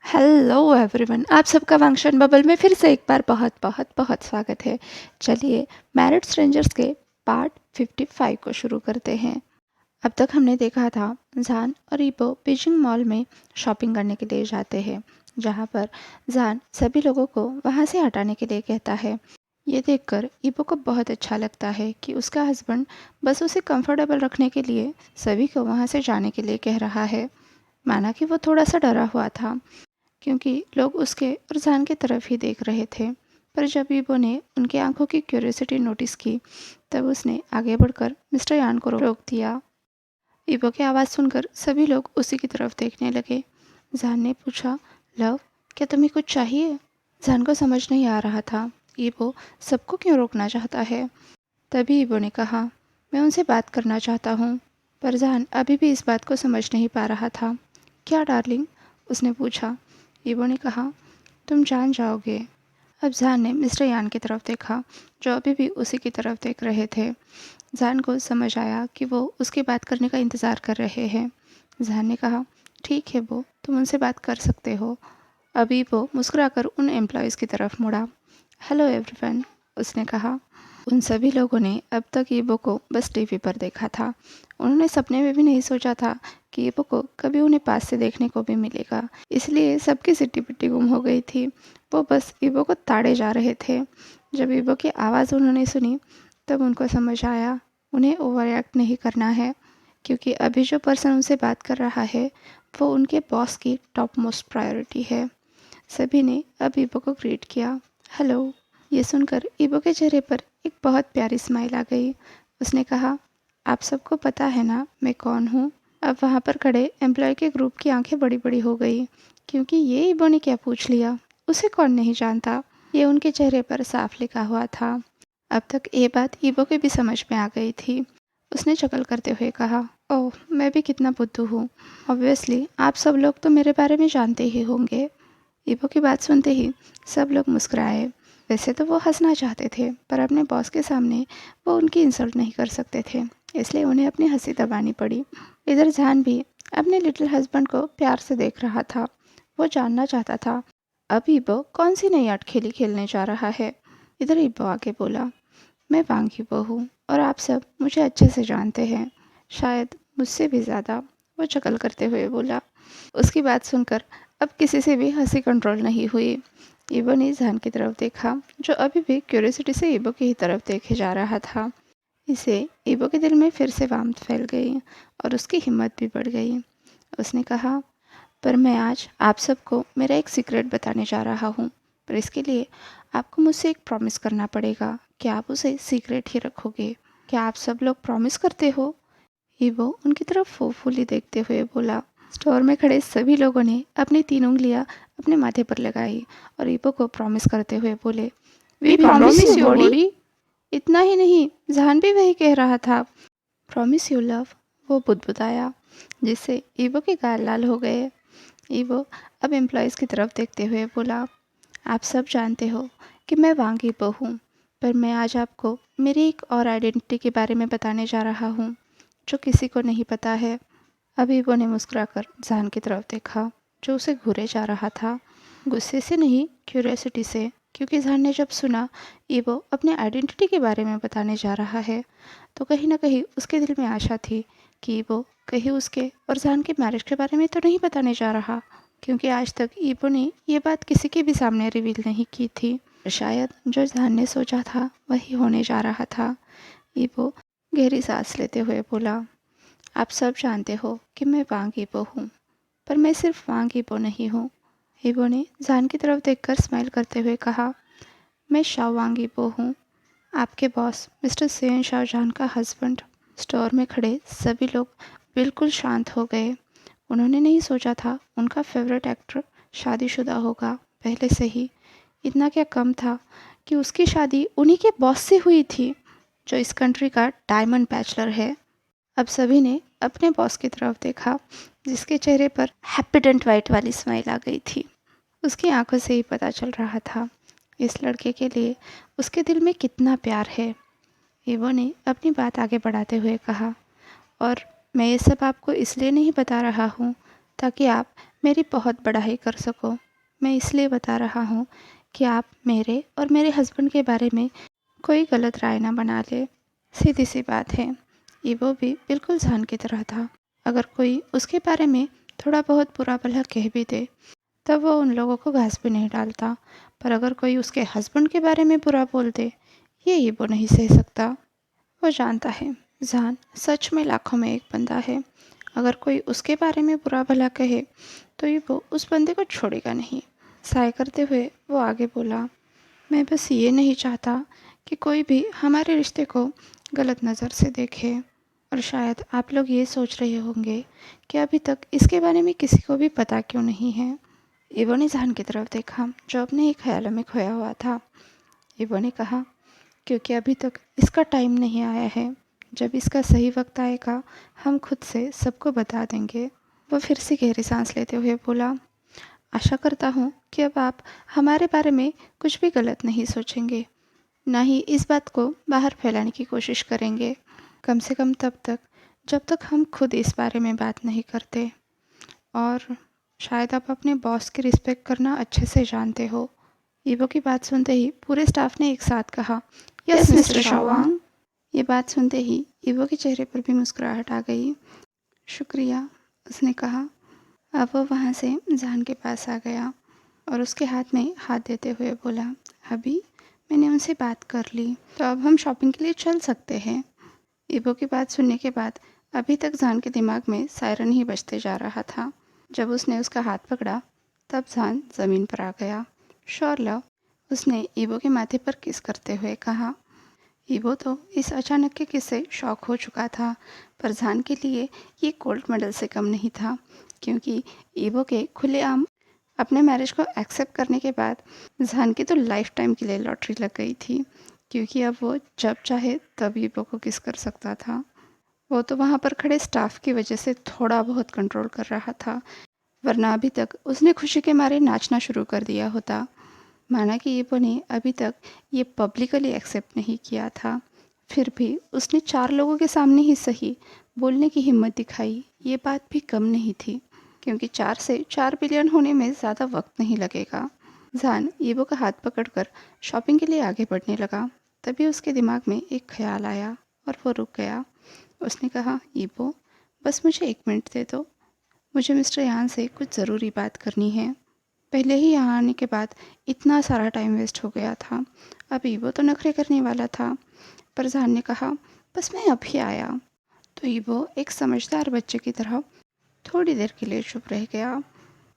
Hello everyone, आप सबका function bubble में फिर से एक बार बहुत बहुत बहुत स्वागत है। चलिए मैरिड स्ट्रेंजर्स के पार्ट 55 को शुरू करते हैं। अब तक हमने देखा था जान और ईबो बीजिंग मॉल में शॉपिंग करने के लिए जाते हैं, जहां पर जान सभी लोगों को वहां से हटाने के लिए कहता है। ये देखकर ईबो को बहुत अच्छा लगता है कि उसका हस्बैंड बस उसे कंफर्टेबल रखने के लिए सभी को वहां से जाने के लिए कह रहा है। माना कि वो थोड़ा सा डरा हुआ था, क्योंकि लोग उसके और जान की तरफ ही देख रहे थे। पर जब ईबो ने उनकी आंखों की क्यूरियोसिटी नोटिस की, तब उसने आगे बढ़कर मिस्टर यान को रोक दिया। ईबो की आवाज़ सुनकर सभी लोग उसी की तरफ देखने लगे। जान ने पूछा, लव, क्या तुम्हें कुछ चाहिए? जान को समझ नहीं आ रहा था ईबो सबको क्यों रोकना चाहता है। तभी ईबो ने कहा, मैं उनसे बात करना चाहता हूँ। पर जान अभी भी इस बात को समझ नहीं पा रहा था। क्या डार्लिंग? उसने पूछा। ईबो ने कहा, तुम जान जाओगे। अब जान ने मिस्टर यान की तरफ देखा, जो अभी भी उसी की तरफ देख रहे थे। जान को समझ आया कि वो उसकी बात करने का इंतज़ार कर रहे हैं। जान ने कहा, ठीक है वो, तुम उनसे बात कर सकते हो। अभी वो मुस्कुराकर उन एम्प्लॉयज़ की तरफ मुड़ा। हेलो एवरीवन, उसने कहा। उन सभी लोगों ने अब तक ईबो को बस टीवी पर देखा था। उन्होंने सपने में भी नहीं सोचा था कि ईबो को कभी उन्हें पास से देखने को भी मिलेगा। इसलिए सबकी सिट्टी पिट्टी गुम हो गई थी। वो बस ईबो को ताड़े जा रहे थे। जब ईबो की आवाज़ उन्होंने सुनी, तब उनको समझ आया उन्हें ओवर एक्ट नहीं करना है, क्योंकि अभी जो पर्सन उनसे बात कर रहा है वो उनके बॉस की टॉप मोस्ट प्रायोरिटी है। सभी ने अब ईबो को ग्रीट किया। हेलो। ये सुनकर ईबो के चेहरे पर एक बहुत प्यारी स्माइल आ गई। उसने कहा, आप सबको पता है ना मैं कौन हूँ? अब वहाँ पर खड़े एम्प्लॉय के ग्रुप की आंखें बड़ी बड़ी हो गई, क्योंकि ये ईबो ने क्या पूछ लिया। उसे कौन नहीं जानता, ये उनके चेहरे पर साफ लिखा हुआ था। अब तक ये बात ईबो के भी समझ में आ गई थी। उसने चकल करते हुए कहा, ओह, मैं भी कितना बुद्धू हूँ। ऑब्वियसली आप सब लोग तो मेरे बारे में जानते ही होंगे। ईबो की बात सुनते ही सब लोग मुस्कुराए। वैसे तो वो हंसना चाहते थे, पर अपने बॉस के सामने वो उनकी इंसल्ट नहीं कर सकते थे, इसलिए उन्हें अपनी हंसी दबानी पड़ी। इधर जान भी अपने लिटिल हस्बैंड को प्यार से देख रहा था। वो जानना चाहता था अब ईबो कौन सी नई अटखेली खेलने जा रहा है। इधर ईबो आगे बोला, मैं वांग ईबो हूँ और आप सब मुझे अच्छे से जानते हैं, शायद मुझसे भी ज़्यादा। वो चकल करते हुए बोला। उसकी बात सुनकर अब किसी से भी हंसी कंट्रोल नहीं हुई। ईबो ने जान की तरफ देखा, जो अभी भी क्यूरियोसिटी से ईबो की ही तरफ देखे जा रहा था। इसे ईबो के दिल में फिर से वामत फैल गई और उसकी हिम्मत भी बढ़ गई। उसने कहा, पर मैं आज आप सबको मेरा एक सीक्रेट बताने जा रहा हूँ, पर इसके लिए आपको मुझसे एक प्रॉमिस करना पड़ेगा कि आप उसे सीक्रेट ही रखोगे। क्या आप सब लोग प्रॉमिस करते हो? ईबो उनकी तरफ होपफुली देखते हुए बोला। स्टोर में खड़े सभी लोगों ने अपनी 3 उंगलियां अपने माथे पर लगाई और ईबो को प्रॉमिस करते हुए बोले, वी प्रॉमिस यू बॉडी। इतना ही नहीं, जहान भी वही कह रहा था, प्रॉमिस यू लव। वो बुदबुदाया, जिससे ईबो के गाल लाल हो गए। ईबो अब एम्प्लॉयज़ की तरफ देखते हुए बोला, आप सब जानते हो कि मैं वांग ईबो हूँ, पर मैं आज आपको मेरी एक और आइडेंटिटी के बारे में बताने जा रहा हूँ, जो किसी को नहीं पता है। अब ईबो ने मुस्कुराकर जान की तरफ देखा, जो उसे घूरे जा रहा था। गुस्से से नहीं, क्यूरियोसिटी से, क्योंकि जान ने जब सुना ईबो अपने आइडेंटिटी के बारे में बताने जा रहा है, तो कहीं ना कहीं उसके दिल में आशा थी कि ईबो कहीं उसके और जान के मैरिज के बारे में तो नहीं बताने जा रहा, क्योंकि आज तक ईबो ने ये बात किसी के भी सामने रिवील नहीं की थी। शायद जो जान ने सोचा था वही होने जा रहा था। ईबो गहरी सांस लेते हुए बोला, आप सब जानते हो कि मैं वांग ईबो हूँ, पर मैं सिर्फ वांग ईबो नहीं हूँ। ईबो ने जान की तरफ देखकर स्माइल करते हुए कहा, मैं शाओ वांग ईबो हूँ, आपके बॉस मिस्टर सेन शाओ जान का हस्बैंड। स्टोर में खड़े सभी लोग बिल्कुल शांत हो गए। उन्होंने नहीं सोचा था उनका फेवरेट एक्टर शादीशुदा होगा पहले से ही। इतना क्या कम था कि उसकी शादी उन्हीं के बॉस से हुई थी, जो इस कंट्री का डायमंड बैचलर है। अब सभी ने अपने बॉस की तरफ देखा, जिसके चेहरे पर हैप्पीडेंट वाइट वाली स्माइल आ गई थी। उसकी आंखों से ही पता चल रहा था इस लड़के के लिए उसके दिल में कितना प्यार है। ईबो ने अपनी बात आगे बढ़ाते हुए कहा, और मैं ये सब आपको इसलिए नहीं बता रहा हूँ ताकि आप मेरी बहुत बड़ाई कर सको। मैं इसलिए बता रहा हूँ कि आप मेरे और मेरे हस्बैंड के बारे में कोई गलत राय ना बना ले। सीधी सी बात है। ईवो भी बिल्कुल जान की तरह था। अगर कोई उसके बारे में थोड़ा बहुत बुरा भला कह भी दे तब वो उन लोगों को घास भी नहीं डालता, पर अगर कोई उसके हस्बैंड के बारे में बुरा बोल दे, ये ईवो नहीं सह सकता। वो जानता है जान सच में लाखों में एक बंदा है। अगर कोई उसके बारे में बुरा भला कहे तो ईवो उस बंदे को छोड़ेगा नहीं। साय करते हुए वो आगे बोला, मैं बस ये नहीं चाहता कि कोई भी हमारे रिश्ते को गलत नज़र से देखे। और शायद आप लोग ये सोच रहे होंगे कि अभी तक इसके बारे में किसी को भी पता क्यों नहीं है। ईवो ने जान की तरफ देखा जो अपने ही ख्यालों में खोया हुआ था। ईवो ने कहा, क्योंकि अभी तक इसका टाइम नहीं आया है। जब इसका सही वक्त आएगा हम खुद से सबको बता देंगे। वो फिर से गहरी सांस लेते हुए बोला, आशा करता हूँ कि अब आप हमारे बारे में कुछ भी गलत नहीं सोचेंगे, ना ही इस बात को बाहर फैलाने की कोशिश करेंगे। कम से कम तब तक जब तक हम खुद इस बारे में बात नहीं करते। और शायद आप अपने बॉस की रिस्पेक्ट करना अच्छे से जानते हो। ईवो की बात सुनते ही पूरे स्टाफ ने एक साथ कहा, यस मिस्टर शाओवांग। ये बात सुनते ही ईवो के चेहरे पर भी मुस्कुराहट आ गई। शुक्रिया, उसने कहा। अब वो वहाँ से जान के पास आ गया और उसके हाथ में हाथ देते हुए बोला, अभी मैंने उनसे बात कर ली, तो अब हम शॉपिंग के लिए चल सकते हैं। ईवो की बात सुनने के बाद अभी तक जान के दिमाग में सायरन ही बजते जा रहा था। जब उसने उसका हाथ पकड़ा तब जान ज़मीन पर आ गया। श्योर लव, उसने ईवो के माथे पर किस करते हुए कहा। ईवो तो इस अचानक के किस से शॉक हो चुका था, पर जान के लिए ये गोल्ड मेडल से कम नहीं था, क्योंकि ईवो के खुलेआम अपने मैरिज को एक्सेप्ट करने के बाद जान की तो लाइफ टाइम के लिए लॉटरी लग गई थी, क्योंकि अब वो जब चाहे तब ईवो को किस कर सकता था। वो तो वहाँ पर खड़े स्टाफ की वजह से थोड़ा बहुत कंट्रोल कर रहा था, वरना अभी तक उसने खुशी के मारे नाचना शुरू कर दिया होता। माना कि ईवो ने अभी तक ये पब्लिकली एक्सेप्ट नहीं किया था, फिर भी उसने 4 लोगों के सामने ही सही बोलने की हिम्मत दिखाई। ये बात भी कम नहीं थी, क्योंकि 4 से 4 बिलियन होने में ज़्यादा वक्त नहीं लगेगा। जान ईवो का हाथ पकड़कर शॉपिंग के लिए आगे बढ़ने लगा। तभी उसके दिमाग में एक ख्याल आया और वो रुक गया। उसने कहा, ईवो बस मुझे 1 मिनट दे दो। मुझे मिस्टर यान से कुछ ज़रूरी बात करनी है। पहले ही यहाँ आने के बाद इतना सारा टाइम वेस्ट हो गया था। अब ईवो तो नखरे करने वाला था, पर जान ने कहा, बस मैं अभी आया। तो ईवो एक समझदार बच्चे की तरह थोड़ी देर के लिए चुप रह गया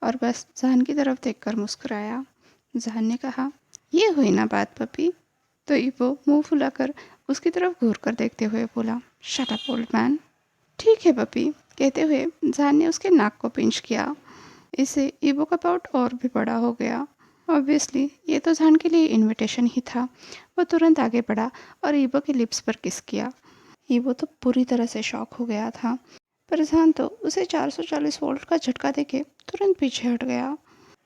और बस जान की तरफ देखकर मुस्कुराया। जान ने कहा, ये हुई ना बात पपी। तो ईवो मुंह फुलाकर उसकी तरफ घूर कर देखते हुए बोला, शट अप ओल्ड मैन। ठीक है पपी, कहते हुए जान ने उसके नाक को पिंच किया। इससे ईवो का पाउट और भी बड़ा हो गया। ऑब्वियसली ये तो जान के लिए इनविटेशन ही था। वो तुरंत आगे बढ़ा और ईवो के लिप्स पर किस किया। ईवो तो पूरी तरह से शॉक हो गया था, पर जान तो उसे 440 वोल्ट का झटका देके तुरंत पीछे हट गया।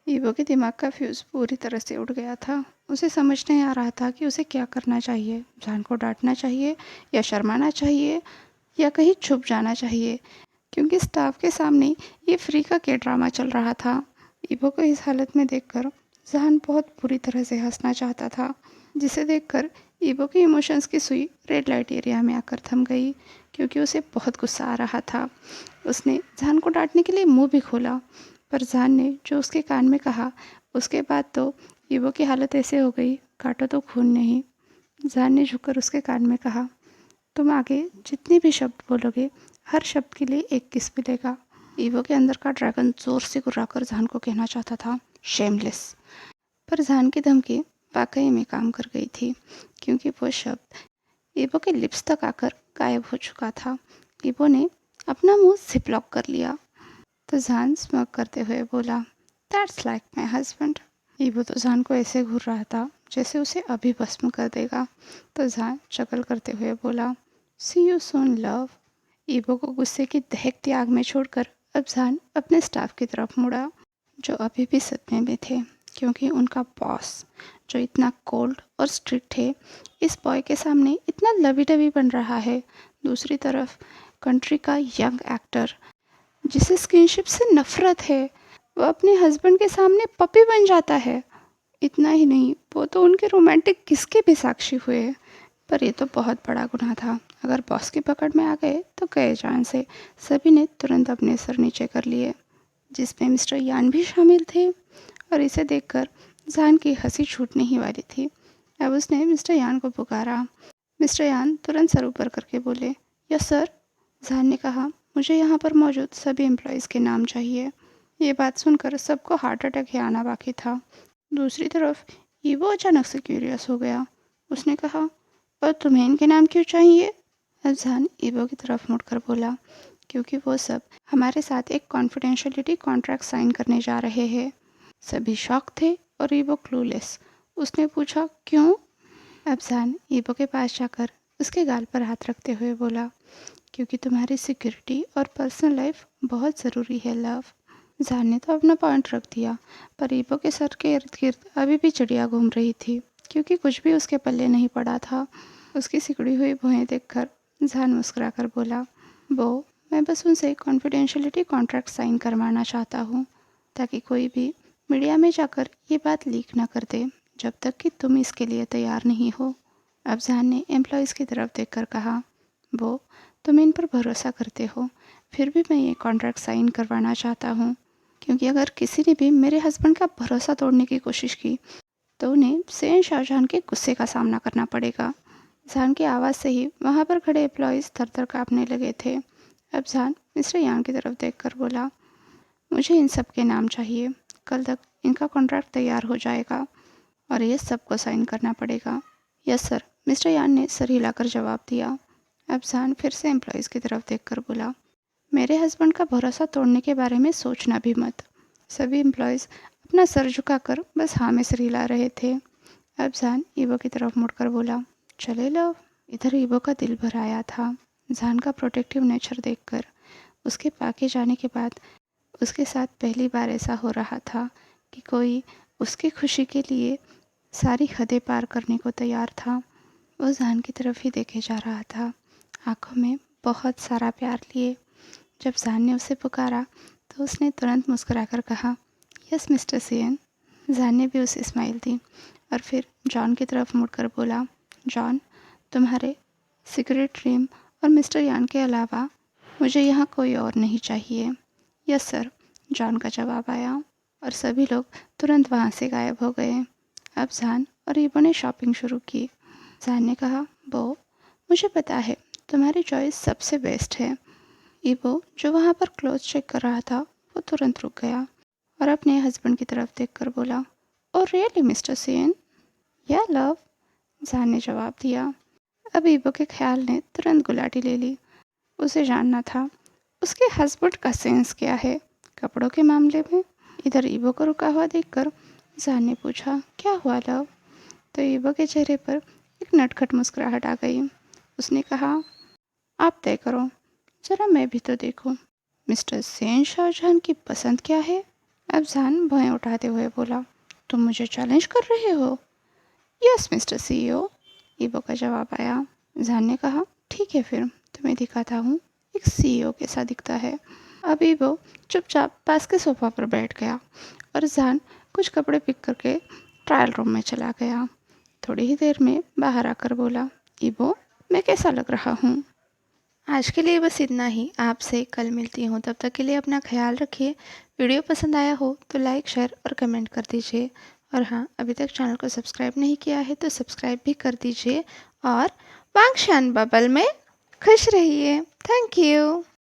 ईवो के दिमाग का फ्यूज़ पूरी तरह से उड़ गया था। उसे समझ नहीं आ रहा था कि उसे क्या करना चाहिए। जान को डांटना चाहिए या शर्माना चाहिए या कहीं छुप जाना चाहिए, क्योंकि स्टाफ के सामने ये फ्री का क्या ड्रामा चल रहा था। ईवो को इस हालत में देखकर जहान बहुत बुरी तरह से हंसना चाहता था, जिसे देखकर ईवो के इमोशंस की सुई रेड लाइट एरिया में आकर थम गई, क्योंकि उसे बहुत गुस्सा आ रहा था। उसने जहान को डांटने के लिए मुंह भी खोला, पर जहान ने जो उसके कान में कहा उसके बाद तो ईवो की हालत ऐसे हो गई, काटो तो खून नहीं। जहान ने झुककर उसके कान में कहा, तुम आगे जितने भी शब्द बोलोगे हर शब्द के लिए एक किस मिलेगा। ईवो के अंदर का ड्रैगन जोर से गुर्राकर जान को कहना चाहता था, शेमलेस। पर जान की धमकी वाकई में काम कर गई थी, क्योंकि वो शब्द ईवो के लिप्स तक आकर गायब हो चुका था। ईवो ने अपना मुंह जिप लॉक कर लिया। तो जान स्मग करते हुए बोला, that's like my husband. Evo तो जान को ऐसे घूर रहा था जैसे उसे अभी भस्म कर देगा। तो जान शक्ल करते हुए बोला, सी यू सून लव। ईवो को गुस्से की दहकती आग में छोड़कर अब जान अपने स्टाफ की तरफ मुड़ा, जो अभी भी सदमे में थे, क्योंकि उनका बॉस जो इतना कोल्ड और स्ट्रिक्ट थे इस बॉय के सामने इतना लवी डवी बन रहा है। दूसरी तरफ कंट्री का यंग एक्टर जिसे स्किनशिप से नफरत है वो अपने हस्बैंड के सामने पपी बन जाता है। इतना ही नहीं, वो तो उनके रोमांटिक किस के भी साक्षी हुए। पर ये तो बहुत बड़ा गुनाह था। अगर बॉस की पकड़ में आ गए तो गए जान से। सभी ने तुरंत अपने सर नीचे कर लिए, जिसमें मिस्टर यान भी शामिल थे। और इसे देखकर जान की हंसी छूटने ही वाली थी। अब उसने मिस्टर यान को पुकारा। मिस्टर यान तुरंत सर ऊपर करके बोले, यस सर। जान ने कहा, मुझे यहाँ पर मौजूद सभी एम्प्लॉयज़ के नाम चाहिए। ये बात सुनकर सबको हार्ट अटैक ही आना बाकी था। दूसरी तरफ ईवो अचानक से क्यूरियस हो गया। उसने कहा, और तुम्हें इनके नाम क्यों चाहिए? अफजान ईवो की तरफ मुड़कर बोला, क्योंकि वो सब हमारे साथ एक कॉन्फिडेंशियलिटी कॉन्ट्रैक्ट साइन करने जा रहे हैं। सभी शॉक थे और ईवो क्लूलेस। उसने पूछा, क्यों? अफजान ईवो के पास जाकर उसके गाल पर हाथ रखते हुए बोला, क्योंकि तुम्हारी सिक्योरिटी और पर्सनल लाइफ बहुत ज़रूरी है लव। जान ने तो अपना पॉइंट रख दिया, पर ईवो के सर के इर्द गिर्द अभी भी चिड़िया घूम रही थी, क्योंकि कुछ भी उसके पल्ले नहीं पड़ा था। उसकी सिकुड़ी हुई भौहें देखकर जान मुस्कुरा कर बोला, वो मैं बस उनसे कॉन्फिडेंशियलिटी कॉन्ट्रैक्ट साइन करवाना चाहता हूँ, ताकि कोई भी मीडिया में जाकर ये बात लीक ना कर दे जब तक कि तुम इसके लिए तैयार नहीं हो। अब जान ने एम्प्लॉयज़ की तरफ देखकर कहा, वो तुम इन पर भरोसा करते हो, फिर भी मैं ये कॉन्ट्रैक्ट साइन करवाना चाहता हूँ, क्योंकि अगर किसी ने भी मेरे हस्बैंड का भरोसा तोड़ने की कोशिश की तो उन्हें सेन शाहजहां के गुस्से का सामना करना पड़ेगा। जान की आवाज़ से ही वहाँ पर खड़े एम्प्लॉयज़ थर थर काँपने लगे थे। अब जान मिस्टर यांग की तरफ देखकर बोला, मुझे इन सब के नाम चाहिए। कल तक इनका कॉन्ट्रैक्ट तैयार हो जाएगा और ये सबको साइन करना पड़ेगा। यस सर, मिस्टर यान ने सर हिलाकर जवाब दिया। अब जान फिर से एम्प्लॉयज़ की तरफ देखकर बोला, मेरे हस्बैंड का भरोसा तोड़ने के बारे में सोचना भी मत। सभी एम्प्लॉयज़ अपना सर झुकाकर बस हाँ में सिर हिला रहे थे। अब जान ईवो की तरफ मुड़कर बोला, चले लव। इधर ईवो का दिल भर आया था। जान का प्रोटेक्टिव नेचर देखकर। उसके पाके जाने के बाद उसके साथ पहली बार ऐसा हो रहा था कि कोई उसकी खुशी के लिए सारी हदें पार करने को तैयार था। वो जान की तरफ ही देखे जा रहा था, आंखों में बहुत सारा प्यार लिए। जब जान ने उसे पुकारा तो उसने तुरंत मुस्कुराकर कहा, यस मिस्टर सीएन। जान ने भी उसे स्माइल दी और फिर जॉन की तरफ मुड़कर बोला, जॉन, तुम्हारे सीक्रेट ड्रीम और मिस्टर यान के अलावा मुझे यहाँ कोई और नहीं चाहिए। यस सर, जॉन का जवाब आया और सभी लोग तुरंत वहाँ से गायब हो गए। अब जान और ईवो ने शॉपिंग शुरू की। जान ने कहा, वो मुझे पता है तुम्हारी चॉइस सबसे बेस्ट है। ईवो जो वहाँ पर क्लोथ चेक कर रहा था वो तुरंत रुक गया और अपने हस्बैंड की तरफ देखकर बोला, ओ रियली मिस्टर सेन? या लव, जान ने जवाब दिया। अब ईवो के ख्याल ने तुरंत गुलाटी ले ली। उसे जानना था उसके हस्बैंड का सेंस क्या है कपड़ों के मामले में। इधर ईवो को रुका हुआ देखकर जान ने पूछा, क्या हुआ लव? तो ईवो के चेहरे पर एक नटखट मुस्कुराहट आ गई। उसने कहा, आप तय करो, जरा मैं भी तो देखूं, मिस्टर सेन शाहजहां की पसंद क्या है? अब जान भौहें उठाते हुए बोला, तुम मुझे चैलेंज कर रहे हो? यस मिस्टर सीईओ, ईवो का जवाब आया। जान ने कहा, ठीक है फिर तुम्हें दिखाता हूँ एक सीईओ कैसा दिखता है। अब ईवो चुपचाप पास के सोफा पर बैठ गया और जान कुछ कपड़े पिक करके ट्रायल रूम में चला गया। थोड़ी ही देर में बाहर आकर बोला, ईवो मैं कैसा लग रहा हूँ? आज के लिए बस इतना ही। आपसे कल मिलती हूँ, तब तक के लिए अपना ख्याल रखिए। वीडियो पसंद आया हो तो लाइक शेयर और कमेंट कर दीजिए। और हाँ, अभी तक चैनल को सब्सक्राइब नहीं किया है तो सब्सक्राइब भी कर दीजिए। और वांगशान बबल में खुश रहिए। Thank you.